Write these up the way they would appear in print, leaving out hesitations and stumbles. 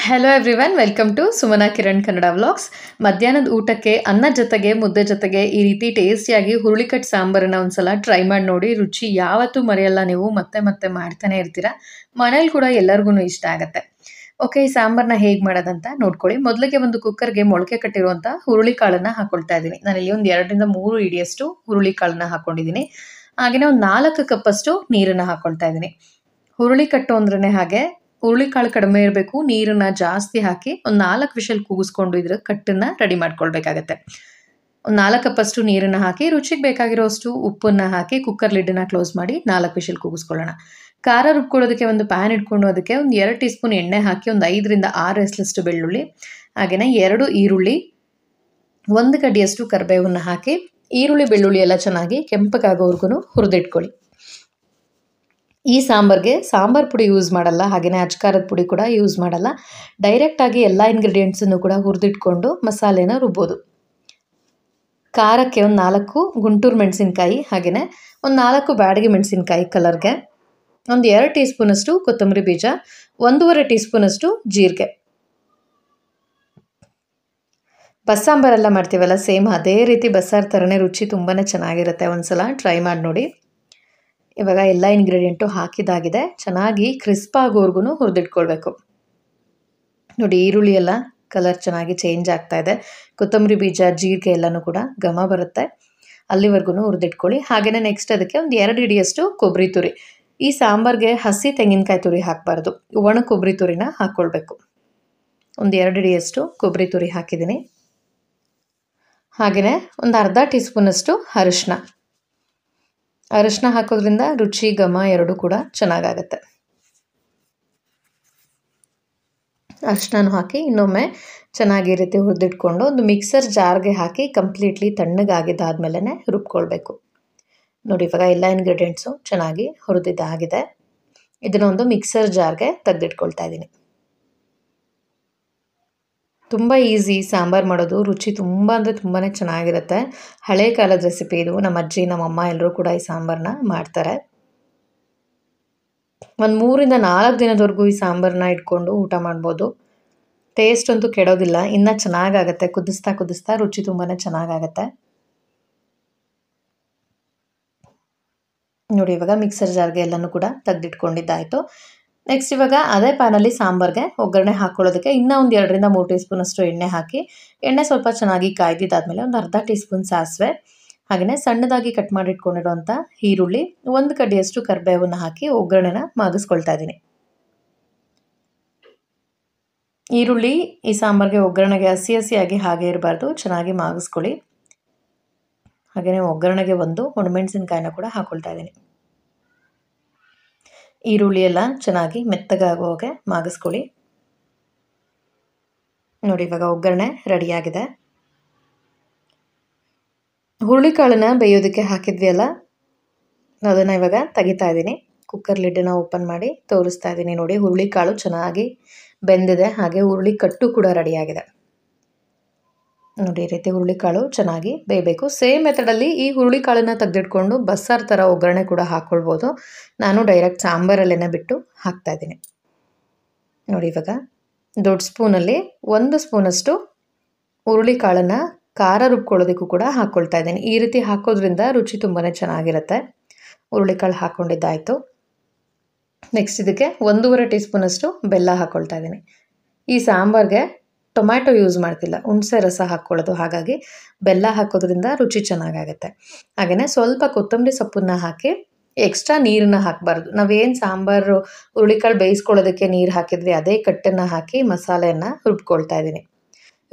Hello everyone, welcome to Sumana Kiran Kannada vlogs. ಮಧ್ಯಾಹ್ನದ ಊಟಕ್ಕೆ ಅನ್ನ ಜೊತೆಗೆ ಮುದ್ದೆ ಜೊತೆಗೆ ಈ ರೀತಿ ಟೇಸ್ಟಿಯಾಗಿ ಹುರುಳಿಕಟ್ಟು ಸಾಂಬಾರನ್ನ ಒಂದ್ಸಲ ಟ್ರೈ ಮಾಡಿ ನೋಡಿ. ರುಚಿ ಯಾವತ್ತೂ ಮರೆಯಲ್ಲ, ನೀವು ಮತ್ತೆ ಮತ್ತೆ ಮಾಡ್ತಾನೆ ಇರ್ತೀರಾ. ಮನೇಲಿ ಕೂಡ ಎಲ್ಲರಿಗೂ ಇಷ್ಟ ಆಗುತ್ತೆ. ಓಕೆ, ಈ ಸಾಂಬಾರನ್ನ ಹೇಗೆ ಮಾಡೋದಂತ ನೋಡ್ಕೊಳ್ಳಿ. ಮೊದಲಿಗೆ ಒಂದು ಕುಕ್ಕರ್ಗೆ ಮೊಳಕೆ ಕಟ್ಟಿರುವಂಥ ಹುರುಳಿಕಾಳನ್ನ ಹಾಕೊಳ್ತಾ ಇದ್ದೀನಿ. ನಾನಿಲ್ಲಿ ಒಂದು 2-3 ಹಿಡಿಯಷ್ಟು ಹುರುಳಿಕಾಳನ್ನ ಹಾಕೊಂಡಿದ್ದೀನಿ. ಹಾಗೆಯೇ ಒಂದು 4 ಕಪ್ಪಷ್ಟು ನೀರನ್ನು ಹಾಕೊಳ್ತಾ ಇದ್ದೀನಿ. ಹುರುಳಿಕಟ್ಟು ಅಂದ್ರೇ ಹಾಗೆ ಹುರುಳಿಕಾಳು ಕಡಿಮೆ ಇರಬೇಕು, ನೀರನ್ನ ಜಾಸ್ತಿ ಹಾಕಿ ಒಂದು 4 ವಿಷಲ್ ಕೂಗಿಸ್ಕೊಂಡು ಇದ್ರ ಕಟ್ಟನ್ನು ರೆಡಿ ಮಾಡ್ಕೊಳ್ಬೇಕಾಗತ್ತೆ. ಒಂದು 4 ಕಪ್ಪಷ್ಟು ನೀರನ್ನು ಹಾಕಿ ರುಚಿಗೆ ಬೇಕಾಗಿರೋಷ್ಟು ಉಪ್ಪನ್ನು ಹಾಕಿ ಕುಕ್ಕರ್ ಲಿಡ್ಡನ್ನ ಕ್ಲೋಸ್ ಮಾಡಿ 4 ವಿಷಲ್ ಕೂಗಿಸ್ಕೊಳ್ಳೋಣ. ಖಾರ ರುಬ್ಕೊಳ್ಳೋದಕ್ಕೆ ಒಂದು ಪ್ಯಾನ್ ಇಟ್ಕೊಂಡು ಅದಕ್ಕೆ ಒಂದು 2 ಟೀ ಸ್ಪೂನ್ ಎಣ್ಣೆ ಹಾಕಿ ಒಂದು 5-6 ಎಸಳಷ್ಟು ಬೆಳ್ಳುಳ್ಳಿ, ಹಾಗೆಯೇ 2 ಈರುಳ್ಳಿ, 1 ಕಡ್ಡಿಯಷ್ಟು ಕರಿಬೇವನ್ನು ಹಾಕಿ ಈರುಳ್ಳಿ ಬೆಳ್ಳುಳ್ಳಿ ಎಲ್ಲ ಚೆನ್ನಾಗಿ ಕೆಂಪಗಾಗೋವರೆಗೂ ಹುರಿದಿಟ್ಕೊಳ್ಳಿ. ಈ ಸಾಂಬಾರ್ಗೆ ಸಾಂಬಾರು ಪುಡಿ ಯೂಸ್ ಮಾಡಲ್ಲ, ಹಾಗೆಯೇ ಅಚ್ಕಾರದ ಪುಡಿ ಕೂಡ ಯೂಸ್ ಮಾಡಲ್ಲ. ಡೈರೆಕ್ಟಾಗಿ ಎಲ್ಲ ಇಂಗ್ರೀಡಿಯೆಂಟ್ಸನ್ನು ಕೂಡ ಹುರಿದಿಟ್ಕೊಂಡು ಮಸಾಲೆನ ರುಬ್ಬೋದು. ಖಾರಕ್ಕೆ ಒಂದು 4 ಗುಂಟೂರು ಮೆಣಸಿನ್ಕಾಯಿ, ಹಾಗೆಯೇ ಒಂದು 4 ಬ್ಯಾಡಗಿ ಮೆಣಸಿನ್ಕಾಯಿ ಕಲರ್ಗೆ, ಒಂದು 2 ಟೀ ಸ್ಪೂನಷ್ಟು ಕೊತ್ತಂಬರಿ ಬೀಜ, 1.5 ಟೀ ಸ್ಪೂನಷ್ಟು ಜೀರಿಗೆ. ಬಸ್ಸಾಂಬಾರೆಲ್ಲ ಮಾಡ್ತೀವಲ್ಲ, ಸೇಮ್ ಅದೇ ರೀತಿ ಬಸ್ಸಾರು ಥರನೇ ರುಚಿ ತುಂಬಾ ಚೆನ್ನಾಗಿರುತ್ತೆ. ಒಂದ್ಸಲ ಟ್ರೈ ಮಾಡಿ ನೋಡಿ. ಇವಾಗ ಎಲ್ಲ ಇಂಗ್ರೀಡಿಯೆಂಟು ಹಾಕಿದಾಗಿದೆ, ಚೆನ್ನಾಗಿ ಕ್ರಿಸ್ಪ್ ಆಗೋವರೆಗೂ ಹುರಿದಿಟ್ಕೊಳ್ಬೇಕು. ನೋಡಿ, ಈರುಳ್ಳಿ ಎಲ್ಲ ಕಲರ್ ಚೆನ್ನಾಗಿ ಚೇಂಜ್ ಆಗ್ತಾ ಇದೆ, ಕೊತ್ತಂಬರಿ ಬೀಜ ಜೀರಿಗೆ ಎಲ್ಲನೂ ಕೂಡ ಘಮ ಬರುತ್ತೆ, ಅಲ್ಲಿವರೆಗೂ ಹುರಿದಿಟ್ಕೊಳ್ಳಿ. ಹಾಗೆಯೇ ನೆಕ್ಸ್ಟ್ ಅದಕ್ಕೆ ಒಂದು 2 ಹಿಡಿಯಷ್ಟು ಕೊಬ್ಬರಿ ತುರಿ. ಈ ಸಾಂಬಾರ್ಗೆ ಹಸಿ ತೆಂಗಿನಕಾಯಿ ತುರಿ ಹಾಕಬಾರ್ದು, ಒಣ ಕೊಬ್ಬರಿ ತುರಿನ ಹಾಕ್ಕೊಳ್ಬೇಕು. ಒಂದು 2 ಹಿಡಿಯಷ್ಟು ಕೊಬ್ಬರಿ ತುರಿ ಹಾಕಿದ್ದೀನಿ. ಹಾಗೆಯೇ ಒಂದು ಅರ್ಧ ಟೀ ಸ್ಪೂನಷ್ಟು ಅರಿಶಿನ ಹಾಕೋದ್ರಿಂದ ರುಚಿ ಘಮ ಎರಡೂ ಕೂಡ ಚೆನ್ನಾಗಾಗತ್ತೆ. ಅರಿಶಿನ ಹಾಕಿ ಇನ್ನೊಮ್ಮೆ ಚೆನ್ನಾಗಿ ಈ ರೀತಿ ಹುರಿದಿಟ್ಕೊಂಡು ಒಂದು ಮಿಕ್ಸರ್ ಜಾರ್ಗೆ ಹಾಕಿ ಕಂಪ್ಲೀಟ್ಲಿ ತಣ್ಣಗಾಗಿದ್ದಾದ್ಮೇಲೆ ರುಬ್ಕೊಳ್ಬೇಕು. ನೋಡಿ, ಇವಾಗ ಎಲ್ಲ ಇಂಗ್ರೀಡಿಯೆಂಟ್ಸು ಚೆನ್ನಾಗಿ ಹುರಿದಿದ್ದಾಗಿದೆ. ಇದನ್ನ ಒಂದು ಮಿಕ್ಸರ್ ಜಾರ್ಗೆ ತೆಗೆದಿಟ್ಕೊಳ್ತಾ ಇದ್ದೀನಿ. ತುಂಬ ಈಸಿ ಸಾಂಬಾರು ಮಾಡೋದು, ರುಚಿ ತುಂಬ ಅಂದರೆ ತುಂಬಾ ಚೆನ್ನಾಗಿರುತ್ತೆ. ಹಳೆ ಕಾಲದ ರೆಸಿಪಿ ಇದು. ನಮ್ಮ ಅಜ್ಜಿ ನಮ್ಮಮ್ಮ ಎಲ್ಲರೂ ಕೂಡ ಈ ಸಾಂಬಾರನ್ನ ಮಾಡ್ತಾರೆ. ಒಂದು 3-4 ದಿನದವರೆಗೂ ಈ ಸಾಂಬಾರನ್ನ ಇಟ್ಕೊಂಡು ಊಟ ಮಾಡ್ಬೋದು. ಟೇಸ್ಟ್ ಅಂತೂ ಕೆಡೋದಿಲ್ಲ, ಇನ್ನೂ ಚೆನ್ನಾಗಾಗತ್ತೆ. ಕುದಿಸ್ತಾ ರುಚಿ ತುಂಬಾ ಚೆನ್ನಾಗಾಗತ್ತೆ. ನೋಡಿ, ಇವಾಗ ಮಿಕ್ಸರ್ ಜಾರ್ಗೆ ಎಲ್ಲನೂ ಕೂಡ ತೆಗೆದಿಟ್ಕೊಂಡಿದ್ದಾಯಿತು. ನೆಕ್ಸ್ಟ್ ಇವಾಗ ಅದೇ ಪ್ಯಾನಲ್ಲಿ ಸಾಂಬಾರ್ಗೆ ಒಗ್ಗರಣೆ ಹಾಕ್ಕೊಳ್ಳೋದಕ್ಕೆ ಇನ್ನೂ ಒಂದು 2-3 ಟೀ ಸ್ಪೂನಷ್ಟು ಎಣ್ಣೆ ಹಾಕಿ, ಎಣ್ಣೆ ಸ್ವಲ್ಪ ಚೆನ್ನಾಗಿ ಕಾಯ್ದಿದ್ದಾದಮೇಲೆ ಒಂದು ಅರ್ಧ ಟೀ ಸ್ಪೂನ್ ಸಾಸಿವೆ, ಹಾಗೆಯೇ ಸಣ್ಣದಾಗಿ ಕಟ್ ಮಾಡಿಟ್ಕೊಂಡಿರೋಂಥ ಈರುಳ್ಳಿ, 1 ಕಡ್ಡಿಯಷ್ಟು ಕರಿಬೇವನ್ನು ಹಾಕಿ ಒಗ್ಗರಣೆನ ಮಾಗಿಸ್ಕೊಳ್ತಾ ಇದ್ದೀನಿ. ಈರುಳ್ಳಿ ಈ ಸಾಂಬಾರ್ಗೆ ಒಗ್ಗರಣೆಗೆ ಹಸಿಯಾಗಿ ಹಾಗೆ ಇರಬಾರ್ದು, ಚೆನ್ನಾಗಿ ಮಾಗಿಸ್ಕೊಳ್ಳಿ. ಹಾಗೆಯೇ ಒಗ್ಗರಣೆಗೆ ಒಂದು ಒಣಮೆಣಸಿನ್ಕಾಯಿನ ಕೂಡ ಹಾಕ್ಕೊಳ್ತಾ ಇದ್ದೀನಿ. ಈರುಳ್ಳಿ ಎಲ್ಲ ಚೆನ್ನಾಗಿ ಮೆತ್ತಗಾಗೋ ಹಾಗೆ ಮಾಗಿಸ್ಕೊಳ್ಳಿ. ನೋಡಿ, ಇವಾಗ ಒಗ್ಗರಣೆ ರೆಡಿಯಾಗಿದೆ. ಹುರುಳಿಕಾಳನ್ನ ಬೇಯೋದಕ್ಕೆ ಹಾಕಿದ್ವಿ ಅಲ್ಲ, ಅದನ್ನು ಇವಾಗ ತೆಗಿತಾ ಇದ್ದೀನಿ. ಕುಕ್ಕರ್ ಲಿಡ್ಡನ್ನ ಓಪನ್ ಮಾಡಿ ತೋರಿಸ್ತಾ ಇದ್ದೀನಿ. ನೋಡಿ, ಹುರುಳಿಕಾಳು ಚೆನ್ನಾಗಿ ಬೆಂದಿದೆ, ಹಾಗೆ ಹುರುಳಿ ಕಟ್ಟು ಕೂಡ ರೆಡಿಯಾಗಿದೆ. ನೋಡಿ, ಈ ರೀತಿ ಹುರುಳಿಕಾಳು ಚೆನ್ನಾಗಿ ಬೇಯಬೇಕು. ಸೇಮ್ ಮೆಥಡಲ್ಲಿ ಈ ಹುರುಳಿಕಾಳನ್ನ ತೆಗೆದಿಟ್ಕೊಂಡು ಬಸ್ಸಾರು ಥರ ಒಗ್ಗರಣೆ ಕೂಡ ಹಾಕ್ಕೊಳ್ಬೋದು. ನಾನು ಡೈರೆಕ್ಟ್ ಸಾಂಬಾರಲ್ಲೇ ಬಿಟ್ಟು ಹಾಕ್ತಾ ಇದ್ದೀನಿ. ನೋಡಿ, ಇವಾಗ ದೊಡ್ಡ ಸ್ಪೂನಲ್ಲಿ 1 ಸ್ಪೂನಷ್ಟು ಹುರುಳಿಕಾಳನ್ನು ಖಾರ ರುಬ್ಕೊಳ್ಳೋದಕ್ಕೂ ಕೂಡ ಹಾಕ್ಕೊಳ್ತಾ ಇದ್ದೀನಿ. ಈ ರೀತಿ ಹಾಕೋದ್ರಿಂದ ರುಚಿ ತುಂಬಾ ಚೆನ್ನಾಗಿರುತ್ತೆ. ಹುರುಳಿಕಾಳು ಹಾಕ್ಕೊಂಡಿದ್ದಾಯಿತು. ನೆಕ್ಸ್ಟ್ ಇದಕ್ಕೆ 1.5 ಟೀ ಸ್ಪೂನಷ್ಟು ಬೆಲ್ಲ ಹಾಕ್ಕೊಳ್ತಾ ಇದ್ದೀನಿ. ಈ ಸಾಂಬಾರ್ಗೆ ಟೊಮ್ಯಾಟೊ ಯೂಸ್ ಮಾಡ್ತಿಲ್ಲ, ಹುಣಸೆ ರಸ ಹಾಕ್ಕೊಳ್ಳೋದು, ಹಾಗಾಗಿ ಬೆಲ್ಲ ಹಾಕೋದ್ರಿಂದ ರುಚಿ ಚೆನ್ನಾಗಾಗುತ್ತೆ. ಹಾಗೆಯೇ ಸ್ವಲ್ಪ ಕೊತ್ತಂಬರಿ ಸೊಪ್ಪನ್ನು ಹಾಕಿ ಎಕ್ಸ್ಟ್ರಾ ನೀರನ್ನು ಹಾಕಬಾರ್ದು. ನಾವೇನು ಸಾಂಬಾರು ಹುರುಳಿಕಾಳು ಬೇಯಿಸ್ಕೊಳ್ಳೋದಕ್ಕೆ ನೀರು ಹಾಕಿದ್ವಿ, ಅದೇ ಕಟ್ಟನ್ನು ಹಾಕಿ ಮಸಾಲೆಯನ್ನು ರುಬ್ಕೊಳ್ತಾ ಇದ್ದೀನಿ.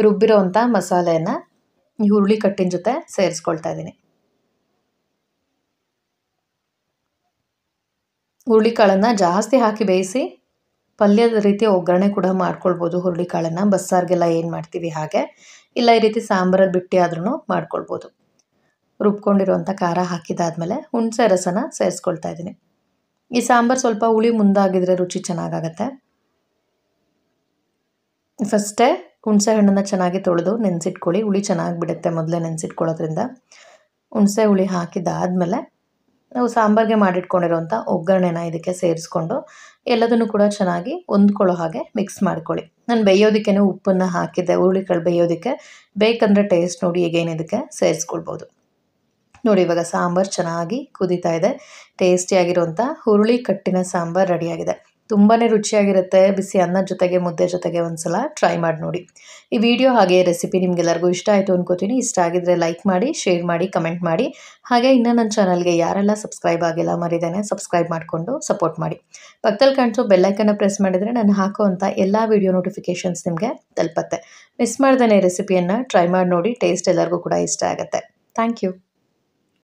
ರುಬ್ಬಿರೋ ಅಂಥ ಮಸಾಲೆಯನ್ನು ಈ ಹುರುಳಿ ಕಟ್ಟಿನ ಜೊತೆ ಸೇರಿಸ್ಕೊಳ್ತಾ ಇದ್ದೀನಿ. ಹುರುಳಿಕಾಳನ್ನು ಜಾಸ್ತಿ ಹಾಕಿ ಬೇಯಿಸಿ ಪಲ್ಯದ ರೀತಿ ಒಗ್ಗರಣೆ ಕೂಡ ಮಾಡ್ಕೊಳ್ಬೋದು. ಹುರುಳಿಕಾಳನ್ನು ಬಸ್ಸಾರಿಗೆಲ್ಲ ಏನು ಮಾಡ್ತೀವಿ ಹಾಗೆ, ಇಲ್ಲ ಈ ರೀತಿ ಸಾಂಬಾರಲ್ಲಿ ಬಿಟ್ಟು ಆದ್ರೂ ಮಾಡ್ಕೊಳ್ಬೋದು. ರುಬ್ಕೊಂಡಿರುವಂಥ ಖಾರ ಹಾಕಿದಾದ್ಮೇಲೆ ಹುಣಸೆ ರಸನ ಸೇರಿಸ್ಕೊಳ್ತಾ ಇದ್ದೀನಿ. ಈ ಸಾಂಬಾರು ಸ್ವಲ್ಪ ಹುಳಿ ಮುಂದಾಗಿದ್ರೆ ರುಚಿ ಚೆನ್ನಾಗಾಗತ್ತೆ. ಫಸ್ಟೇ ಹುಣಸೆ ಹಣ್ಣನ್ನು ಚೆನ್ನಾಗಿ ತೊಳೆದು ನೆನೆಸಿಟ್ಕೊಳ್ಳಿ. ಹುಳಿ ಚೆನ್ನಾಗಿ ಬಿಡುತ್ತೆ ಮೊದಲೇ ನೆನೆಸಿಟ್ಕೊಳ್ಳೋದ್ರಿಂದ. ಹುಣಸೆ ಹುಳಿ ಹಾಕಿದ್ದಾದಮೇಲೆ ನಾವು ಸಾಂಬಾರಿಗೆ ಮಾಡಿಟ್ಕೊಂಡಿರೋಂಥ ಒಗ್ಗರಣೆನ ಇದಕ್ಕೆ ಸೇರಿಸ್ಕೊಂಡು ಎಲ್ಲದನ್ನು ಕೂಡ ಚೆನ್ನಾಗಿ ಹೊಂದ್ಕೊಳ್ಳೋ ಹಾಗೆ ಮಿಕ್ಸ್ ಮಾಡ್ಕೊಳ್ಳಿ. ನಾನು ಬೇಯೋದಕ್ಕೆ ಉಪ್ಪನ್ನು ಹಾಕಿದ್ದೆ, ಹುರುಳಿಕಾಳು ಬೇಯೋದಕ್ಕೆ. ಬೇಕಂದರೆ ಟೇಸ್ಟ್ ನೋಡಿ ಈಗೇನು ಇದಕ್ಕೆ ಸೇರಿಸ್ಕೊಳ್ಬೋದು. ನೋಡಿ ಇವಾಗ ಸಾಂಬಾರು ಚೆನ್ನಾಗಿ ಕುದೀತಾ ಇದೆ. ಟೇಸ್ಟಿಯಾಗಿರುವಂಥ ಹುರುಳಿ ಕಟ್ಟಿನ ಸಾಂಬಾರು ರೆಡಿಯಾಗಿದೆ. ತುಂಬಾ ರುಚಿಯಾಗಿರುತ್ತೆ. ಬಿಸಿ ಅನ್ನದ ಜೊತೆಗೆ ಮುದ್ದೆ ಜೊತೆಗೆ ಒಂದ್ಸಲ ಟ್ರೈ ಮಾಡಿ ನೋಡಿ. ಈ ವಿಡಿಯೋ ಹಾಗೆ ರೆಸಿಪಿ ನಿಮಗೆಲ್ಲರಿಗೂ ಇಷ್ಟ ಆಯಿತು ಅನ್ಕೋತೀನಿ. ಇಷ್ಟ ಆಗಿದ್ರೆ ಲೈಕ್ ಮಾಡಿ, ಶೇರ್ ಮಾಡಿ, ಕಮೆಂಟ್ ಮಾಡಿ. ಹಾಗೆ ಇನ್ನೂ ನನ್ನ ಚಾನಲ್ಗೆ ಯಾರೆಲ್ಲ ಸಬ್ಸ್ಕ್ರೈಬ್ ಆಗಿಲ್ಲ ಮರಿದೇನೆ ಸಬ್ಸ್ಕ್ರೈಬ್ ಮಾಡಿಕೊಂಡು ಸಪೋರ್ಟ್ ಮಾಡಿ. ಪಕ್ಕದಲ್ಲಿ ಕಾಣಿಸೋ ಬೆಲ್ಲೈಕನ್ನ ಪ್ರೆಸ್ ಮಾಡಿದರೆ ನಾನು ಹಾಕುವಂಥ ಎಲ್ಲ ವಿಡಿಯೋ ನೋಟಿಫಿಕೇಷನ್ಸ್ ನಿಮಗೆ ತಲುಪತ್ತೆ. ಮಿಸ್ ಮಾಡ್ದೇ ರೆಸಿಪಿಯನ್ನು ಟ್ರೈ ಮಾಡಿ ನೋಡಿ. ಟೇಸ್ಟ್ ಎಲ್ಲರಿಗೂ ಕೂಡ ಇಷ್ಟ ಆಗುತ್ತೆ. Thank you.